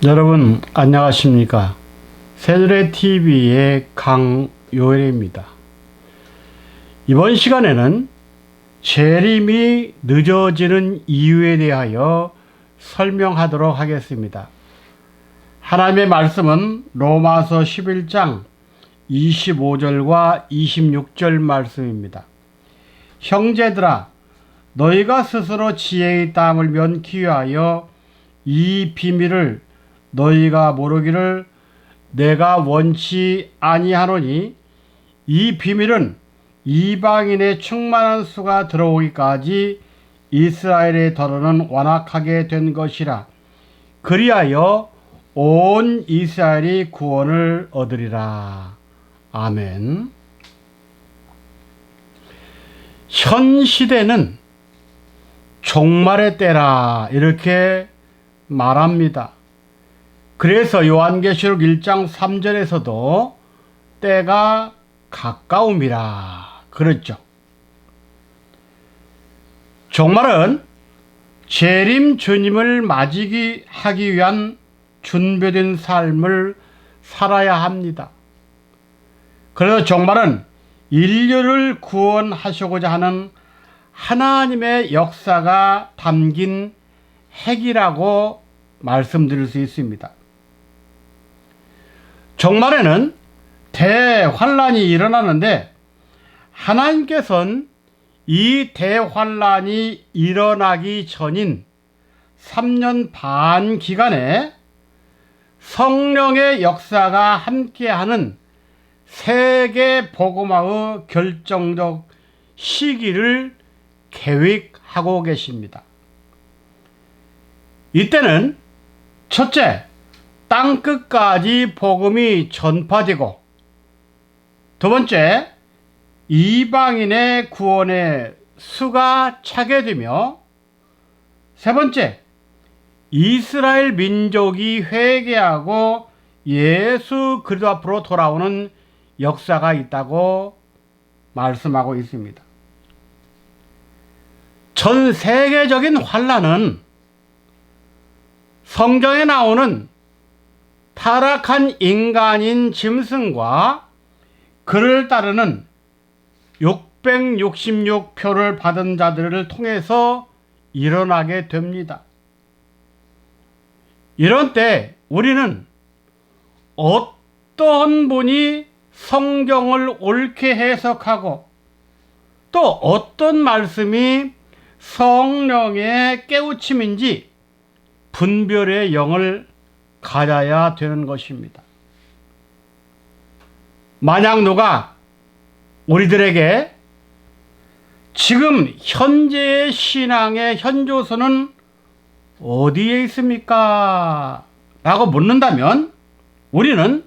여러분 안녕하십니까? 새누리TV의 강요엘입니다. 이번 시간에는 재림이 늦어지는 이유에 대하여 설명하도록 하겠습니다. 하나님의 말씀은 로마서 11장 25절과 26절 말씀입니다. 형제들아, 너희가 스스로 지혜의 땀을 면키 위하여 이 비밀을 너희가 모르기를 내가 원치 아니하노니, 이 비밀은 이방인의 충만한 수가 들어오기까지 이스라엘의 더러는 완악하게 된 것이라. 그리하여 온 이스라엘이 구원을 얻으리라. 아멘. 현 시대는 종말의 때라 이렇게 말합니다. 그래서 요한계시록 1장 3절에서도 때가 가까움이라 그랬죠. 종말은 재림 주님을 맞이하기 위한 준비된 삶을 살아야 합니다. 그래서 종말은 인류를 구원하시고자 하는 하나님의 역사가 담긴 핵이라고 말씀드릴 수 있습니다. 종말에는 대환란이 일어나는데, 하나님께서는 이 대환란이 일어나기 전인 3년 반 기간에 성령의 역사가 함께하는 세계 복음화의 결정적 시기를 계획하고 계십니다. 이때는 첫째, 땅끝까지 복음이 전파되고, 두 번째, 이방인의 구원의 수가 차게 되며, 세 번째, 이스라엘 민족이 회개하고 예수 그리스도 앞으로 돌아오는 역사가 있다고 말씀하고 있습니다. 전 세계적인 환란은 성경에 나오는 타락한 인간인 짐승과 그를 따르는 666표를 받은 자들을 통해서 일어나게 됩니다. 이런 때 우리는 어떤 분이 성경을 옳게 해석하고 또 어떤 말씀이 성령의 깨우침인지 분별의 영을 가져야 되는 것입니다. 만약 누가 우리들에게 지금 현재의 신앙의 현조소는 어디에 있습니까? 라고 묻는다면, 우리는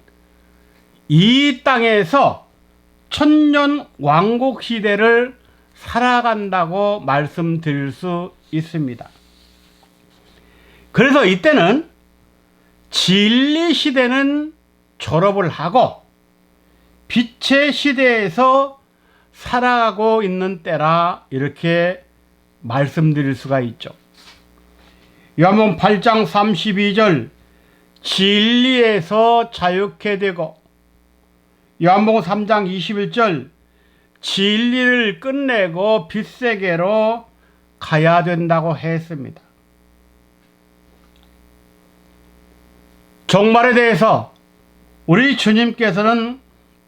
이 땅에서 천년 왕국 시대를 살아간다고 말씀드릴 수 있습니다. 그래서 이때는 진리 시대는 졸업을 하고 빛의 시대에서 살아가고 있는 때라 이렇게 말씀드릴 수가 있죠. 요한복음 8장 32절 진리에서 자유케 되고, 요한복음 3장 21절 진리를 끝내고 빛세계로 가야 된다고 했습니다. 종말에 대해서 우리 주님께서는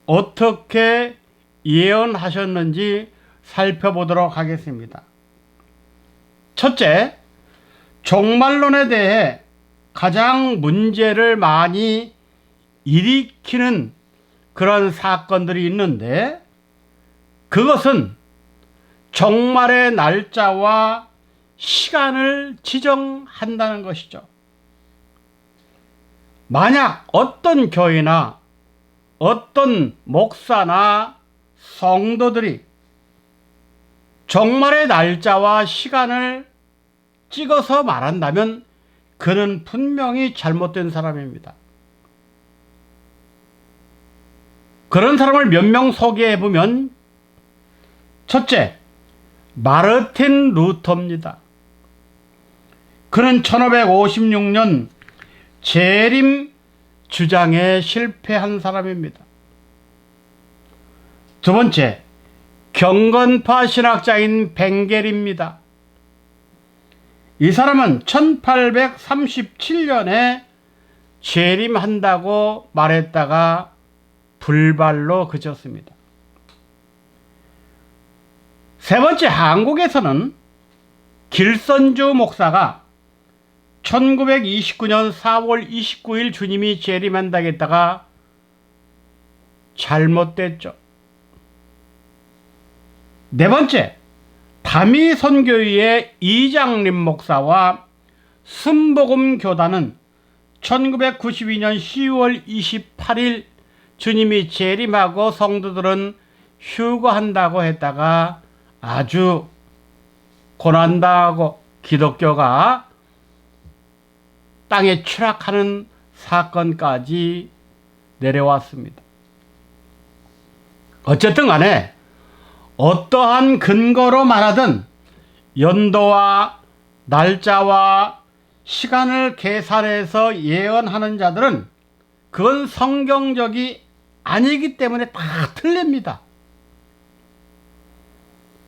어떻게 예언하셨는지 살펴보도록 하겠습니다. 첫째, 종말론에 대해 가장 문제를 많이 일으키는 그런 사건들이 있는데, 그것은 종말의 날짜와 시간을 지정한다는 것이죠. 만약 어떤 교회나 어떤 목사나 성도들이 종말의 날짜와 시간을 찍어서 말한다면 그는 분명히 잘못된 사람입니다. 그런 사람을 몇 명 소개해 보면, 첫째, 마르틴 루터입니다. 그는 1556년 재림 주장에 실패한 사람입니다. 두 번째, 경건파 신학자인 벵겔입니다. 이 사람은 1837년에 재림한다고 말했다가 불발로 그쳤습니다. 세 번째, 한국에서는 길선주 목사가 1929년 4월 29일 주님이 재림한다고 했다가 잘못됐죠. 네 번째, 다미선교회의 이장림 목사와 순복음 교단은 1992년 10월 28일 주님이 재림하고 성도들은 휴거한다고 했다가 아주 고난당하고 기독교가 땅에 추락하는 사건까지 내려왔습니다. 어쨌든 간에 어떠한 근거로 말하든 연도와 날짜와 시간을 계산해서 예언하는 자들은 그건 성경적이 아니기 때문에 다 틀립니다.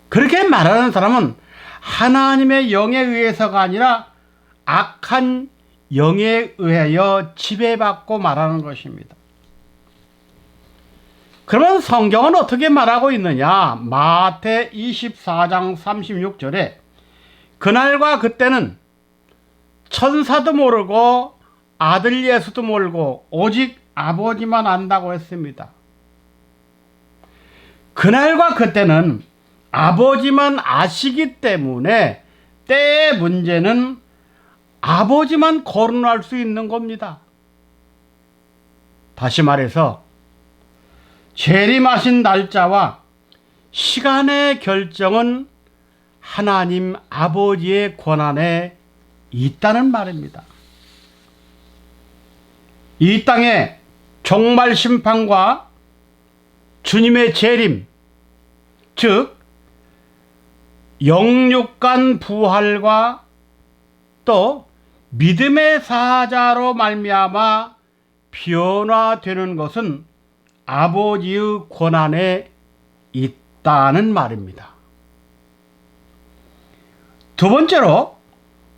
그렇게 말하는 사람은 하나님의 영에 의해서가 아니라 악한 영에 의하여 지배받고 말하는 것입니다. 그러면 성경은 어떻게 말하고 있느냐? 마태 24장 36절에 그날과 그때는 천사도 모르고 아들 예수도 모르고 오직 아버지만 안다고 했습니다. 그날과 그때는 아버지만 아시기 때문에 때의 문제는 아버지만 거론할 수 있는 겁니다. 다시 말해서 재림하신 날짜와 시간의 결정은 하나님 아버지의 권한에 있다는 말입니다. 이 땅의 종말 심판과 주님의 재림, 즉 영육간 부활과 또 믿음의 사자로 말미암아 변화되는 것은 아버지의 권한에 있다는 말입니다. 두 번째로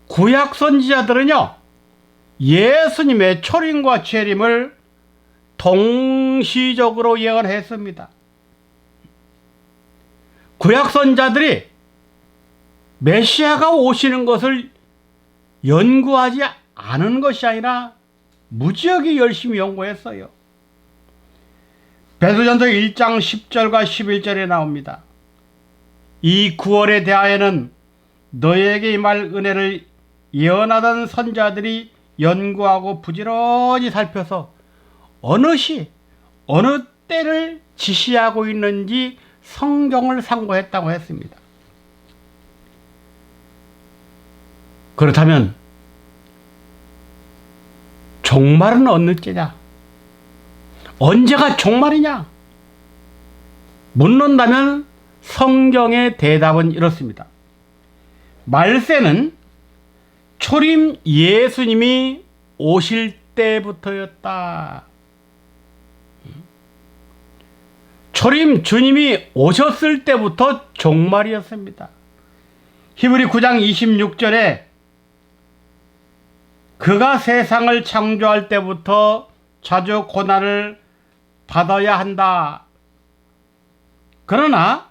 구약 선지자들은요, 예수님의 초림과 재림을 동시적으로 예언했습니다. 구약 선지자들이 메시아가 오시는 것을 연구하지 않은 것이 아니라 무지하게 열심히 연구했어요. 베드로전서 1장 10절과 11절에 나옵니다. 이 구원에 대하여는 너에게 임할 은혜를 예언하던 선자들이 연구하고 부지런히 살펴서 어느 시 어느 때를 지시하고 있는지 성경을 상고했다고 했습니다. 그렇다면 종말은 어느 때냐? 언제가 종말이냐? 묻는다면 성경의 대답은 이렇습니다. 말세는 초림 예수님이 오실 때부터였다. 초림 주님이 오셨을 때부터 종말이었습니다. 히브리 9장 26절에 그가 세상을 창조할 때부터 자주 고난을 받아야 한다. 그러나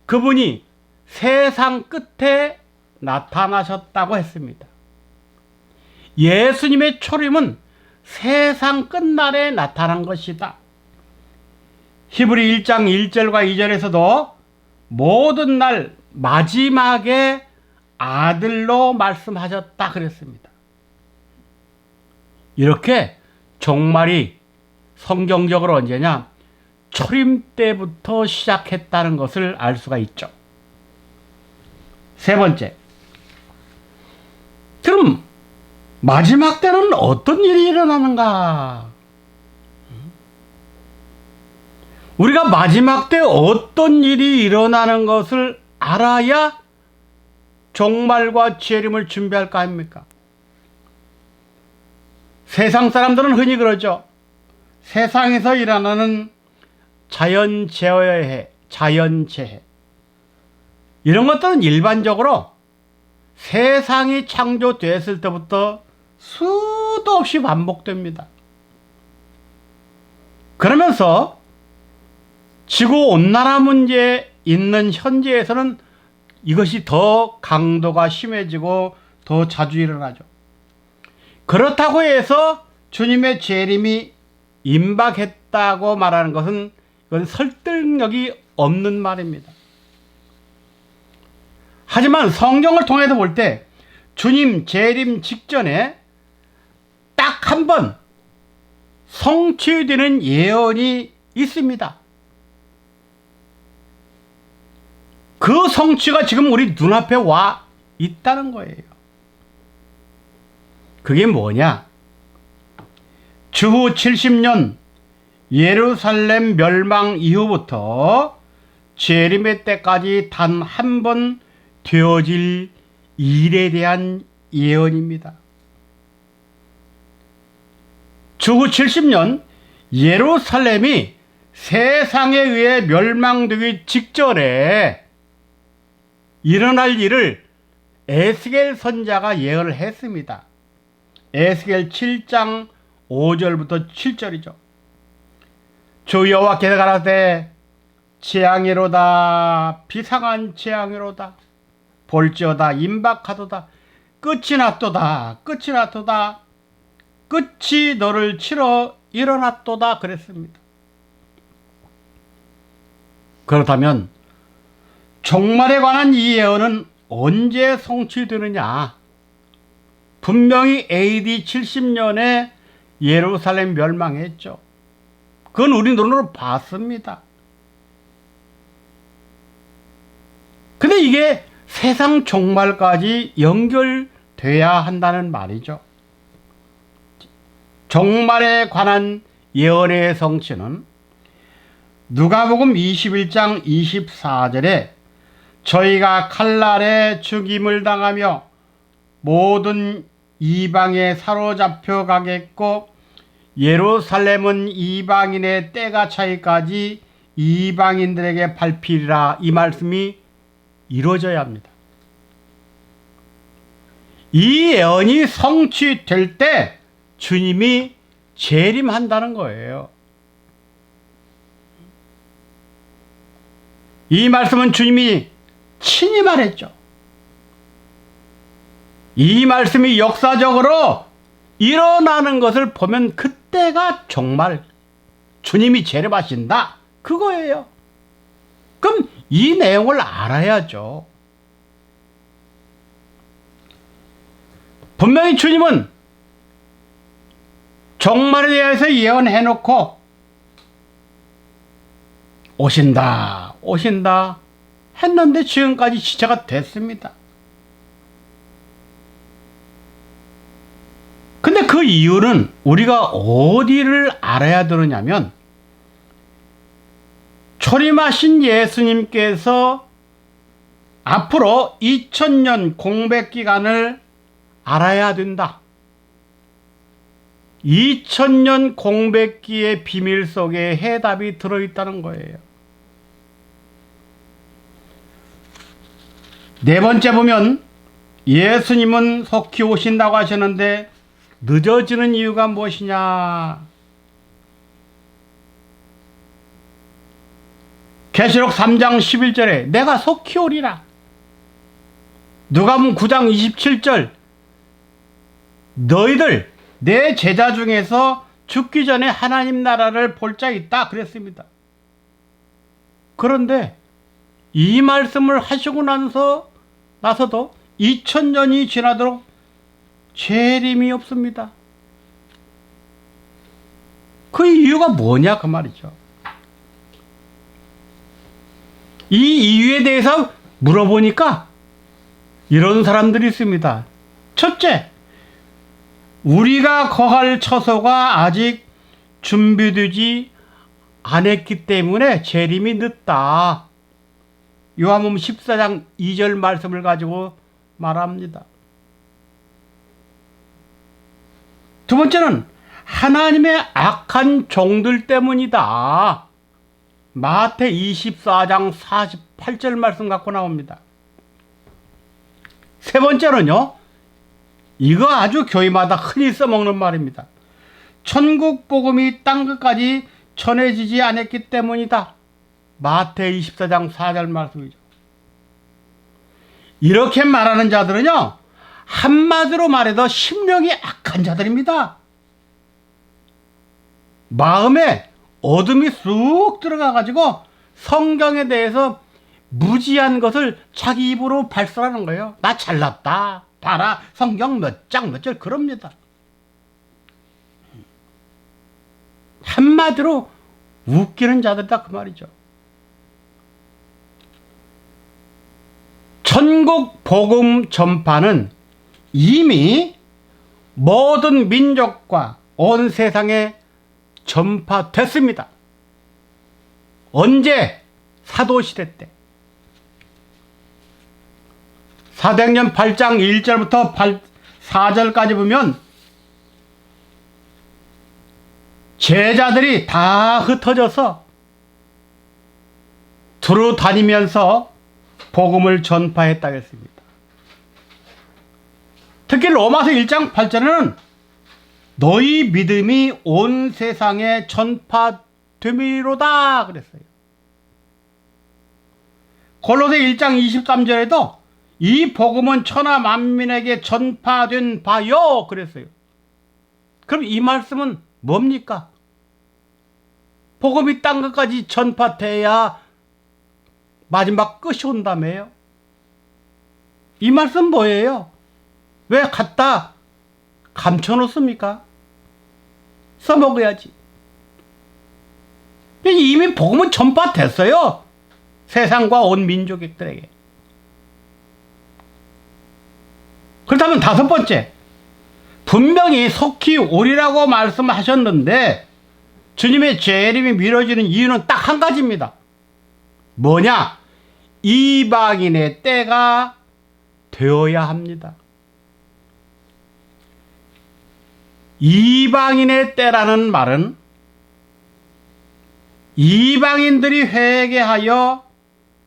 그분이 세상 끝에 나타나셨다고 했습니다. 예수님의 초림은 세상 끝날에 나타난 것이다. 히브리 1장 1절과 2절에서도 모든 날 마지막에 아들로 말씀하셨다 그랬습니다. 이렇게 종말이 성경적으로 언제냐? 초림 때부터 시작했다는 것을 알 수가 있죠. 세 번째, 그럼 마지막 때는 어떤 일이 일어나는가? 우리가 마지막 때 어떤 일이 일어나는 것을 알아야 종말과 재림을 준비할까 합니까? 세상 사람들은 흔히 그러죠. 세상에서 일어나는 자연재해, 이런 것들은 일반적으로 세상이 창조됐을 때부터 수도 없이 반복됩니다. 그러면서 지구온난화 문제에 있는 현재에서는 이것이 더 강도가 심해지고 더 자주 일어나죠. 그렇다고 해서 주님의 재림이 임박했다고 말하는 것은 이건 설득력이 없는 말입니다. 하지만 성경을 통해서 볼 때 주님 재림 직전에 딱 한 번 성취되는 예언이 있습니다. 그 성취가 지금 우리 눈앞에 와 있다는 거예요. 그게 뭐냐? 주후 70년 예루살렘 멸망 이후부터 재림의 때까지 단 한 번 되어질 일에 대한 예언입니다. 주후 70년 예루살렘이 세상에 의해 멸망되기 직전에 일어날 일을 에스겔 선지자가 예언을 했습니다. 에스겔 7장 5절부터 7절이죠. 주 여호와께서 가라사대 재앙이로다, 비상한 재앙이로다, 볼지어다 임박하도다, 끝이 났도다, 끝이 났도다, 끝이 너를 치러 일어났도다 그랬습니다. 그렇다면 종말에 관한 이 예언은 언제 성취되느냐? 분명히 AD 70년에 예루살렘 멸망했죠. 그건 우리 눈으로 봤습니다. 근데 이게 세상 종말까지 연결돼야 한다는 말이죠. 종말에 관한 예언의 성취는 누가복음 21장 24절에 저희가 칼날에 죽임을 당하며 모든 이방에 사로잡혀 가겠고 예루살렘은 이방인의 때가 차기까지 이방인들에게 밟히리라, 이 말씀이 이루어져야 합니다. 이 예언이 성취될 때 주님이 재림한다는 거예요. 이 말씀은 주님이 친히 말했죠. 이 말씀이 역사적으로 일어나는 것을 보면 그때가 정말 주님이 재림하신다, 그거예요. 그럼 이 내용을 알아야죠. 분명히 주님은 종말에 대해서 예언해놓고 오신다 오신다 했는데 지금까지 시차가 됐습니다. 근데 그 이유는 우리가 어디를 알아야 되느냐면 초림하신 예수님께서 앞으로 2000년 공백기간을 알아야 된다. 2000년 공백기의 비밀 속에 해답이 들어있다는 거예요. 네 번째 보면 예수님은 속히 오신다고 하셨는데 늦어지는 이유가 무엇이냐? 계시록 3장 11절에 내가 속히 오리라. 누가복음 9장 27절 너희들 내 제자 중에서 죽기 전에 하나님 나라를 볼 자 있다 그랬습니다. 그런데 이 말씀을 하시고 나서도 2000년이 지나도록 재림이 없습니다. 그 이유가 뭐냐 그 말이죠. 이 이유에 대해서 물어보니까 이런 사람들이 있습니다. 첫째, 우리가 거할 처소가 아직 준비되지 않았기 때문에 재림이 늦다. 요한복음 14장 2절 말씀을 가지고 말합니다. 두 번째는 하나님의 악한 종들 때문이다. 마태 24장 48절 말씀 갖고 나옵니다. 세 번째는요, 이거 아주 교회마다 흔히 써먹는 말입니다. 천국 복음이 땅끝까지 전해지지 않았기 때문이다. 마태 24장 4절 말씀이죠. 이렇게 말하는 자들은요, 한마디로 말해도 심령이 악한 자들입니다. 마음에 어둠이 쑥 들어가가지고 성경에 대해서 무지한 것을 자기 입으로 발설하는 거예요. 나 잘났다. 봐라. 성경 몇 장 몇 절 그럽니다. 한마디로 웃기는 자들이다 그 말이죠. 천국 복음 전파는 이미 모든 민족과 온 세상에 전파됐습니다. 언제? 사도시대 때. 사도행전 8장 1절부터 4절까지 보면 제자들이 다 흩어져서 두루 다니면서 복음을 전파했다고 했습니다. 특히 로마서 1장 8절에는 너희 믿음이 온 세상에 전파됨이로다 그랬어요. 골로새 1장 23절에도 이 복음은 천하 만민에게 전파된 바요 그랬어요. 그럼 이 말씀은 뭡니까? 복음이 땅끝까지 전파돼야 마지막 끝이 온다며요. 이 말씀 뭐예요? 왜 갖다 감춰놓습니까? 써먹어야지. 이미 복음은 전파됐어요. 세상과 온 민족들에게. 그렇다면 다섯 번째, 분명히 속히 오리라고 말씀하셨는데 주님의 재림이 미뤄지는 이유는 딱 한 가지입니다. 뭐냐? 이방인의 때가 되어야 합니다. 이방인의 때라는 말은 이방인들이 회개하여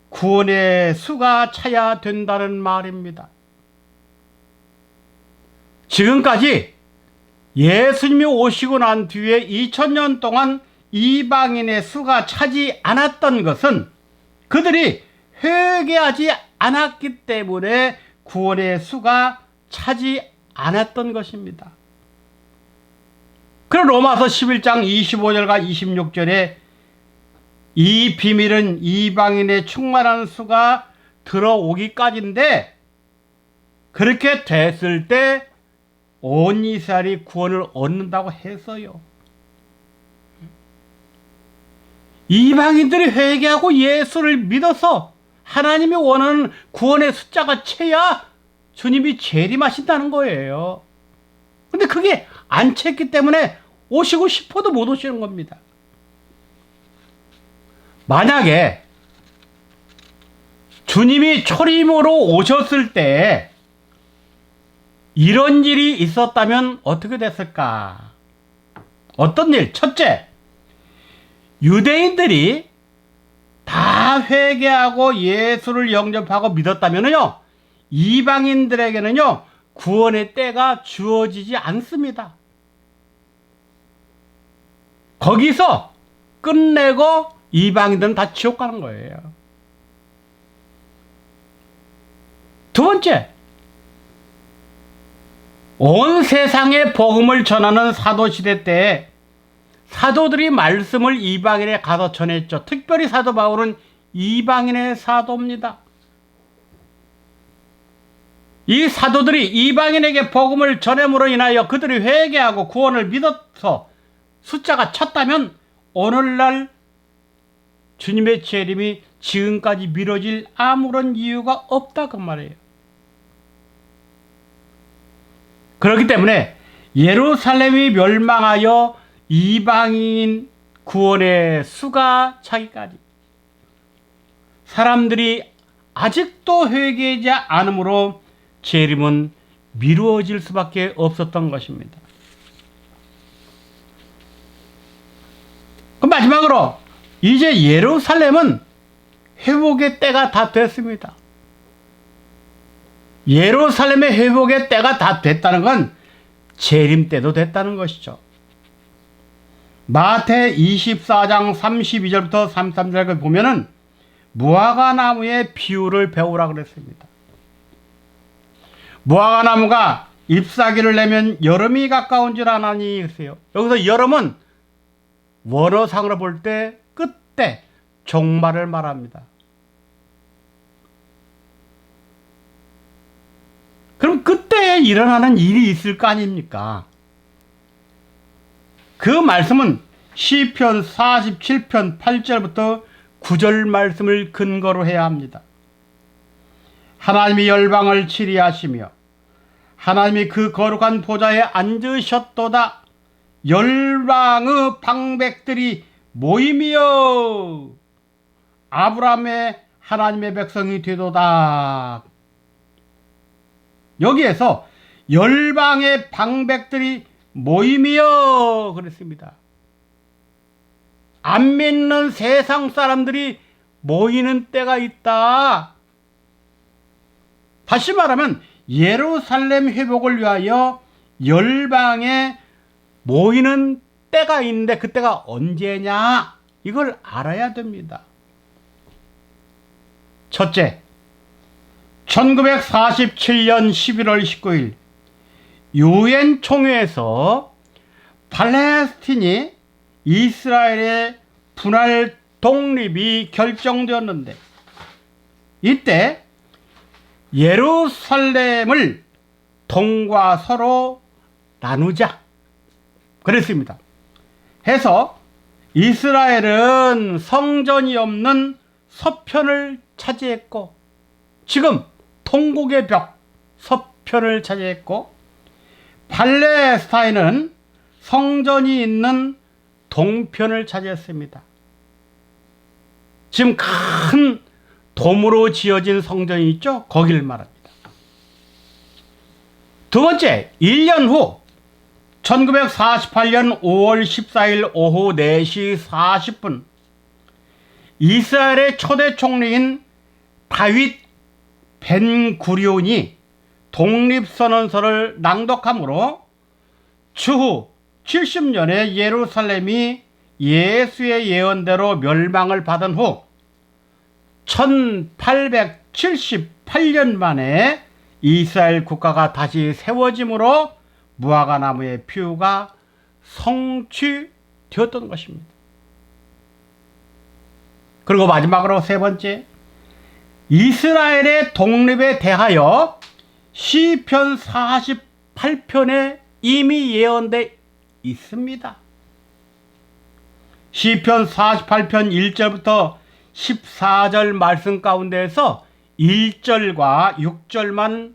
구원의 수가 차야 된다는 말입니다. 지금까지 예수님이 오시고 난 뒤에 2000년 동안 이방인의 수가 차지 않았던 것은 그들이 회개하지 않았기 때문에 구원의 수가 차지 않았던 것입니다. 그럼 로마서 11장 25절과 26절에 이 비밀은 이방인의 충만한 수가 들어오기까지인데 그렇게 됐을 때 온 이스라엘이 구원을 얻는다고 해서요. 이방인들이 회개하고 예수를 믿어서 하나님이 원하는 구원의 숫자가 채야 주님이 재림하신다는 거예요. 근데 그게 안 챘기 때문에 오시고 싶어도 못 오시는 겁니다. 만약에 주님이 초림으로 오셨을 때 이런 일이 있었다면 어떻게 됐을까? 어떤 일? 첫째, 유대인들이 다 회개하고 예수를 영접하고 믿었다면요, 이방인들에게는요, 구원의 때가 주어지지 않습니다. 거기서 끝내고 이방인들은 다 지옥 가는 거예요. 두 번째, 온 세상에 복음을 전하는 사도시대 때 사도들이 말씀을 이방인에 가서 전했죠. 특별히 사도 바울은 이방인의 사도입니다. 이 사도들이 이방인에게 복음을 전함으로 인하여 그들이 회개하고 구원을 믿어서 숫자가 찼다면 오늘날 주님의 재림이 지금까지 미뤄질 아무런 이유가 없다 그 말이에요. 그렇기 때문에 예루살렘이 멸망하여 이방인 구원의 수가 차기까지 사람들이 아직도 회개하지 않으므로 재림은 미루어질 수밖에 없었던 것입니다. 마지막으로 이제 예루살렘은 회복의 때가 다 됐습니다. 예루살렘의 회복의 때가 다 됐다는 건 재림 때도 됐다는 것이죠. 마태 24장 32절부터 33절을 보면은 무화과 나무의 비유를 배우라 그랬습니다. 무화과 나무가 잎사귀를 내면 여름이 가까운 줄 아나니 했어요. 여기서 여름은 원어상으로 볼 때 끝때 종말을 말합니다. 그럼 그때 일어나는 일이 있을 거 아닙니까? 그 말씀은 시편 47편 8절부터 9절 말씀을 근거로 해야 합니다. 하나님이 열방을 치리하시며 하나님이 그 거룩한 보좌에 앉으셨도다. 열방의 방백들이 모임이여 아브라함의 하나님의 백성이 되도다. 여기에서 열방의 방백들이 모임이여 그랬습니다. 안 믿는 세상 사람들이 모이는 때가 있다. 다시 말하면 예루살렘 회복을 위하여 열방에 모이는 때가 있는데 그 때가 언제냐? 이걸 알아야 됩니다. 첫째, 1947년 11월 19일 유엔 총회에서 팔레스틴이 이스라엘의 분할 독립이 결정되었는데 이때 예루살렘을 동과 서로 나누자 그랬습니다. 해서 이스라엘은 성전이 없는 서편을 차지했고 지금 통곡의 벽 서편을 차지했고 팔레스타인은 성전이 있는 동편을 차지했습니다. 지금 큰 돔으로 지어진 성전이 있죠? 거기를 말합니다. 두 번째, 1년 후 1948년 5월 14일 오후 4시 40분 이스라엘의 초대 총리인 다윗 벤구리온이 독립선언서를 낭독함으로 추후 70년에 예루살렘이 예수의 예언대로 멸망을 받은 후 1878년 만에 이스라엘 국가가 다시 세워짐으로 무화과 나무의 비유가 성취되었던 것입니다. 그리고 마지막으로 세 번째, 이스라엘의 독립에 대하여 시편 48편에 이미 예언되어 있습니다. 시편 48편 1절부터 14절 말씀 가운데에서 1절과 6절만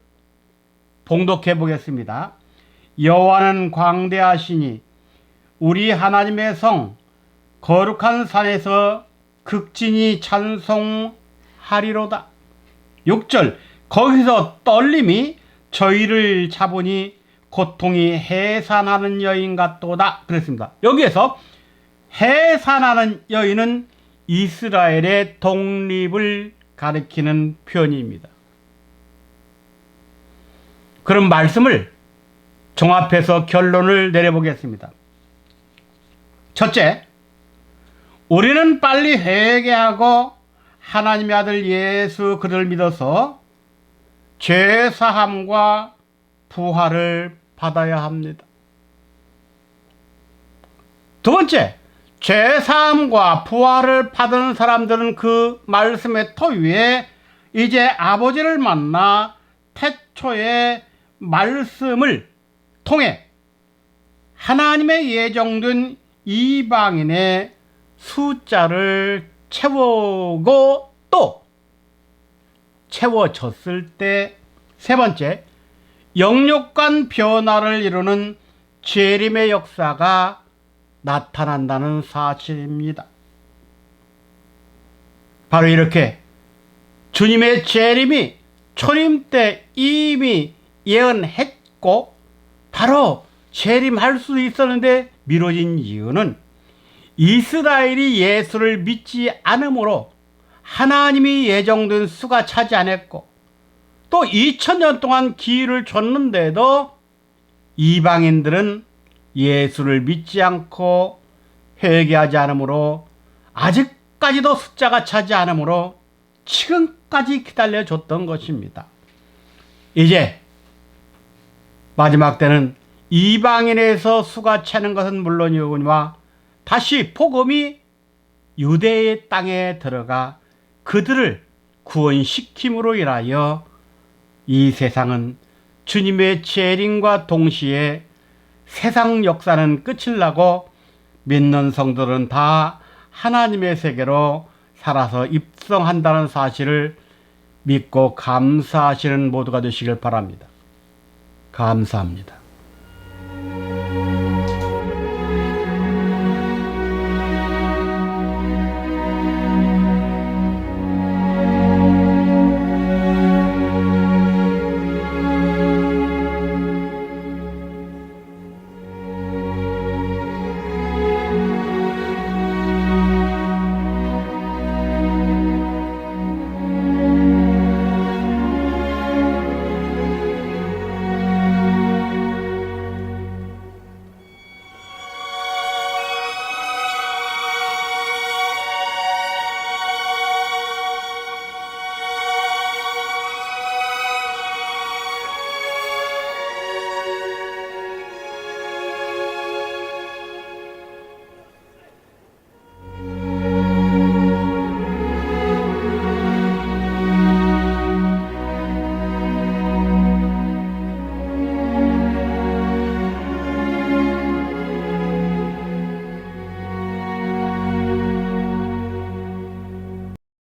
봉독해 보겠습니다. 여호와는 광대하시니 우리 하나님의 성 거룩한 산에서 극진히 찬송하리로다. 6절 거기서 떨림이 저희를 잡으니 고통이 해산하는 여인 같도다 그랬습니다. 여기에서 해산하는 여인은 이스라엘의 독립을 가리키는 표현입니다. 그런 말씀을 종합해서 결론을 내려보겠습니다. 첫째, 우리는 빨리 회개하고 하나님의 아들 예수 그를 믿어서 죄사함과 부활을 받아야 합니다. 두 번째, 죄사함과 부활을 받은 사람들은 그 말씀의 터 위에 이제 아버지를 만나 태초의 말씀을 통해 하나님의 예정된 이방인의 숫자를 채우고 또 채워졌을 때 세 번째, 영육간 변화를 이루는 재림의 역사가 나타난다는 사실입니다. 바로 이렇게 주님의 재림이 초림 때 이미 예언했고 바로 재림할 수 있었는데 미뤄진 이유는 이스라엘이 예수를 믿지 않으므로 하나님이 예정된 수가 차지 않았고, 또 2000년 동안 기회를 줬는데도 이방인들은 예수를 믿지 않고 회개하지 않으므로, 아직까지도 숫자가 차지 않으므로 지금까지 기다려줬던 것입니다. 이제 마지막 때는 이방인에서 수가 차는 것은 물론이오니와 다시 복음이 유대의 땅에 들어가 그들을 구원시킴으로 인하여 이 세상은 주님의 재림과 동시에 세상 역사는 끝을 나고 믿는 성도들은 다 하나님의 세계로 살아서 입성한다는 사실을 믿고 감사하시는 모두가 되시길 바랍니다. 감사합니다.